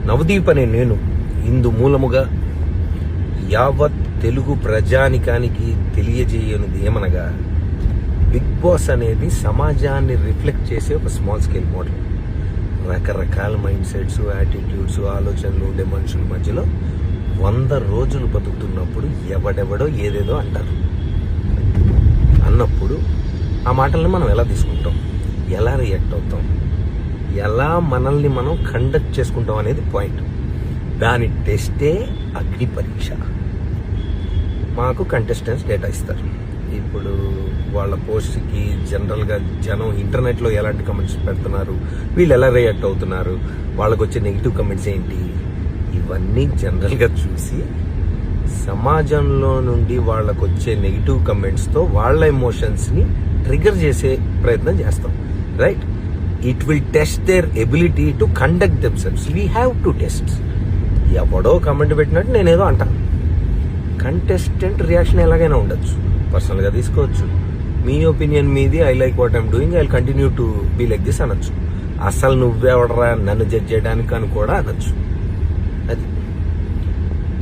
నవదీప్ అనే నేను ఇందు మూలముగా యావత్ తెలుగు ప్రజానికానికి తెలియజేయనిది ఏమనగా, బిగ్ బాస్ అనేది సమాజాన్ని రిఫ్లెక్ట్ చేసే ఒక స్మాల్ స్కేల్ మోడల్. రకరకాల మైండ్ సెట్స్, యాటిట్యూడ్స్, ఆలోచనలు ఉండే మనుషుల మధ్యలో 100 రోజులు బతుకుతున్నప్పుడు ఎవడెవడో ఏదేదో అంటారు. అన్నప్పుడు ఆ మాటల్ని మనం ఎలా తీసుకుంటాం, ఎలా రియాక్ట్ అవుతాం, ఎలా మనల్ని మనం కండక్ట్ చేసుకుంటాం అనేది పాయింట్. దాని టెస్టే అగ్ని పరీక్ష. మాకు కంటెస్టెంట్స్ డేటా ఇస్తారు. ఇప్పుడు వాళ్ళ పోస్ట్కి జనరల్గా జనం ఇంటర్నెట్లో ఎలాంటి కమెంట్స్ పెడుతున్నారు, వీళ్ళు ఎలా రియాక్ట్ అవుతున్నారు, వాళ్ళకు వచ్చే నెగిటివ్ కమెంట్స్ ఏంటి, ఇవన్నీ జనరల్గా చూసి సమాజంలో నుండి వాళ్ళకు వచ్చే నెగిటివ్ కమెంట్స్తో వాళ్ళ ఎమోషన్స్ని ట్రిగర్ చేసే ప్రయత్నం చేస్తాం. Right? It will test their ability to conduct themselves. We have to test. ఎవడో కమెంట్ పెట్టినట్టు నేనేదో అంటాను. కంటెస్టెంట్ రియాక్షన్ ఎలాగైనా ఉండొచ్చు, పర్సనల్గా తీసుకోవచ్చు. మీ ఒపీనియన్ మీది, I like what I'm doing, I will continue to be like this అనొచ్చు. అసలు నువ్వెవడరా నన్ను జడ్జ్ చేయడానికి అని కూడా అనొచ్చు. అది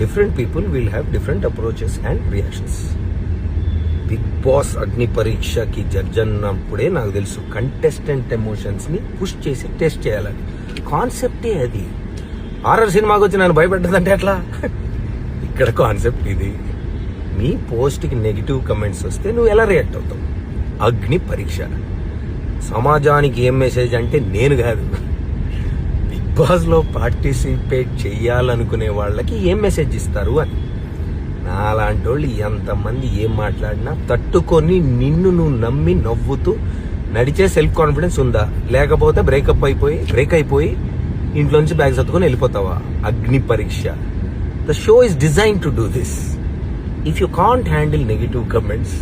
different people will have different approaches and reactions. Bigg Boss అగ్ని పరీక్షకి జడ్జ్ అన్నప్పుడే నాకు తెలుసు కంటెస్టెంట్ ఎమోషన్స్ని పుష్ చేసి టెస్ట్ చేయాలని. కాన్సెప్టే అది. హారర్ సినిమాకి వచ్చి నన్ను భయపెట్టదంటే ఎట్లా? ఇక్కడ కాన్సెప్ట్ ఇది. మీ పోస్ట్కి నెగిటివ్ కమెంట్స్ వస్తే నువ్వు ఎలా రియాక్ట్ అవుతావు? అగ్ని పరీక్ష. సమాజానికి ఏం మెసేజ్ అంటే నేను కాదు, బిగ్ బాస్లో పార్టిసిపేట్ చెయ్యాలనుకునే వాళ్ళకి ఏం మెసేజ్ ఇస్తారు అని. నాలాంటి వాళ్ళు ఎంతమంది ఏం మాట్లాడినా తట్టుకొని నిన్ను నువ్వు నమ్మి నవ్వుతూ నడిచే సెల్ఫ్ కాన్ఫిడెన్స్ ఉందా? లేకపోతే బ్రేక్ అయిపోయి ఇంట్లోంచి బ్యాగ్ సర్దుకొని వెళ్ళిపోతావా? Agni Pariksha. The show is design to do this. If you can't handle negative comments,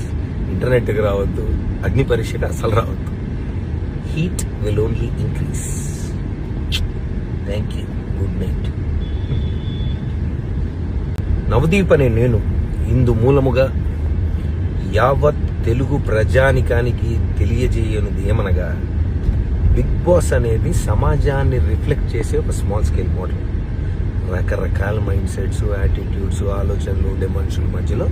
ఇంటర్నెట్కి రావద్దు, అగ్ని పరీక్షకి అసలు రావద్దు. Heat will only increase. Thank you. Good night. Navdeep అనే నేను ఇందు మూలముగా యావత్ తెలుగు ప్రజానికానికి తెలియజేయనిది ఏమనగా, బిగ్ బాస్ అనేది సమాజాన్ని రిఫ్లెక్ట్ చేసే ఒక స్మాల్ స్కేల్ మోడల్. రకరకాల మైండ్ సెట్స్, యాటిట్యూడ్స్, ఆలోచనలు ఉండే మనుషుల మధ్యలో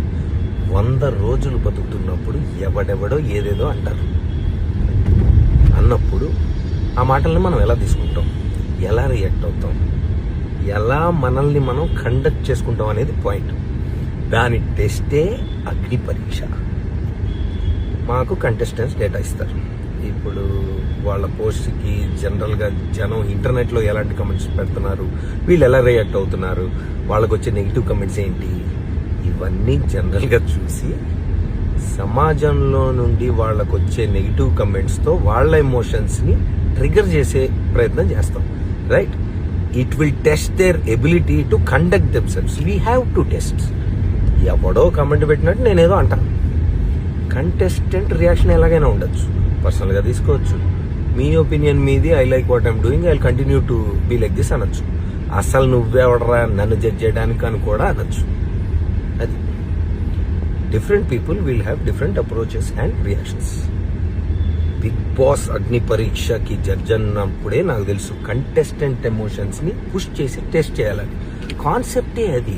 100 రోజులు బతుకుతున్నప్పుడు ఎవడెవడో ఏదేదో అంటారు. అన్నప్పుడు ఆ మాటల్ని మనం ఎలా తీసుకుంటాం, ఎలా రియాక్ట్ అవుతాం, ఎలా మనల్ని మనం కండక్ట్ చేసుకుంటాం అనేది పాయింట్. దాని టెస్టే అగ్ని పరీక్ష. మాకు కంటెస్టెంట్స్ డేటా ఇస్తారు. ఇప్పుడు వాళ్ళ పోస్ట్కి జనరల్గా జనం ఇంటర్నెట్లో ఎలాంటి కమెంట్స్ పెడుతున్నారు, వీళ్ళు ఎలా రియాక్ట్ అవుతున్నారు, వాళ్ళకు వచ్చే నెగిటివ్ కమెంట్స్ ఏంటి, ఇవన్నీ జనరల్గా చూసి సమాజంలో నుండి వాళ్ళకు వచ్చే నెగిటివ్ కమెంట్స్తో వాళ్ళ ఎమోషన్స్ని ట్రిగర్ చేసే ప్రయత్నం చేస్తాం. Right? It will test their ability to conduct themselves. We have to test. ఎవడో కమెంట్ పెట్టినట్టు నేనేదో అంటాను. కంటెస్టెంట్ రియాక్షన్ ఎలాగైనా ఉండొచ్చు, పర్సనల్గా తీసుకోవచ్చు. మీ ఒపీనియన్ మీది, I like what I'm doing, I will continue to be like this అనొచ్చు. అసలు నువ్వెవడరా నన్ను జడ్జ్ చేయడానికి అని కూడా అనొచ్చు. అది different people will have different approaches and reactions. Bigg Boss అగ్ని పరీక్షకి జడ్జ్ అన్నప్పుడే నాకు తెలుసు కంటెస్టెంట్ ఎమోషన్స్ని పుష్ చేసి టెస్ట్ చేయాలని. కాన్సెప్టే అది.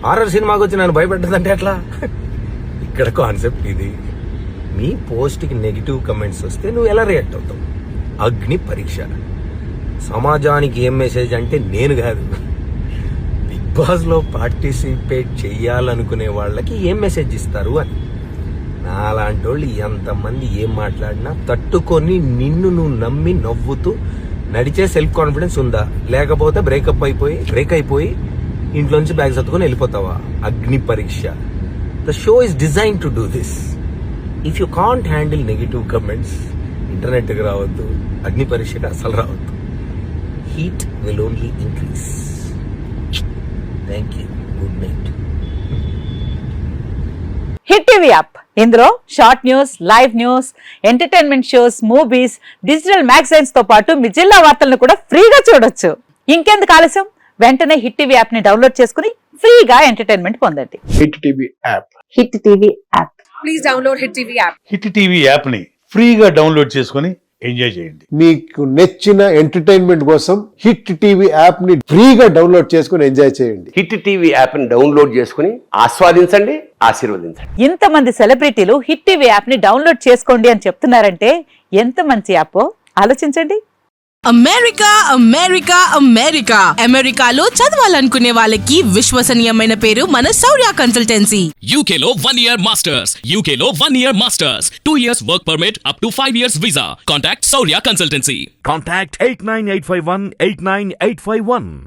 హారర్ సినిమాకి వచ్చి నన్ను భయపెట్టదంటే ఎట్లా? ఇక్కడ కాన్సెప్ట్ ఇది. మీ పోస్ట్కి నెగిటివ్ కమెంట్స్ వస్తే నువ్వు ఎలా రియాక్ట్ అవుతావు? అగ్ని పరీక్ష. సమాజానికి ఏం మెసేజ్ అంటే నేను కాదు, బిగ్ బాస్లో పార్టిసిపేట్ చెయ్యాలనుకునే వాళ్ళకి ఏం మెసేజ్ ఇస్తారు అని. నాలాంటి వాళ్ళు ఎంతమంది ఏం మాట్లాడినా తట్టుకొని నిన్ను నువ్వు నమ్మి నవ్వుతూ నడిచే సెల్ఫ్ కాన్ఫిడెన్స్ ఉందా? లేకపోతే బ్రేక్ అయిపోయి ఇంట్లోంచి బ్యాగ్ సర్దుకొని వెళ్ళిపోతావా? Agni Pariksha. The show is design to do this. If you can't handle negative comments, ఇంటర్నెట్కి రావద్దు, అగ్ని పరీక్షకి అసలు రావద్దు. Heat will only increase. Thank you. Good night. Hit TV app. ఇందులో short news, live news, entertainment shows, movies, digital magazines తో పాటు మీ జిల్లా వార్తలను కూడా ఫ్రీగా చూడొచ్చు. ఇంకెందుకు ఆలస్యం? వెంటనే హిట్ టీవీ యాప్ ని డౌన్లోడ్ చేసుకుని ఫ్రీగా ఎంటర్టైన్మెంట్ పొందండి. Hit TV app. Hit TV app. Please download Hit TV app. Hit TV యాప్ని ఫ్రీగా డౌన్లోడ్ చేసుకొని ఎంజాయ్ చేయండి. మీకు నచ్చిన ఎంటర్టైన్మెంట్ కోసం హిట్ టీవీ యాప్ ని ఫ్రీగా డౌన్లోడ్ చేసుకుని ఎంజాయ్ చేయండి. హిట్ టీవీ యాప్ని డౌన్లోడ్ చేసుకుని ఆస్వాదించండి, ఆశీర్వదించండి. ఇంతమంది సెలబ్రిటీలు హిట్ టీవీ యాప్ ని డౌన్లోడ్ చేసుకోండి అని చెప్తున్నారంటే ఎంత మంచి యాప్ ఆలోచించండి. అమెరికా అమెరికా అమెరికా అమెరికాలో చదవాలనుకునే వాళ్ళకి విశ్వసనీయమైన పేరు మన శౌర్య consultancy. UK Law 1 Year Masters. UK Law 1 Year Masters. 2 years work permit up to 5 years visa. Contact Saurya Consultancy. Contact 89851 89851.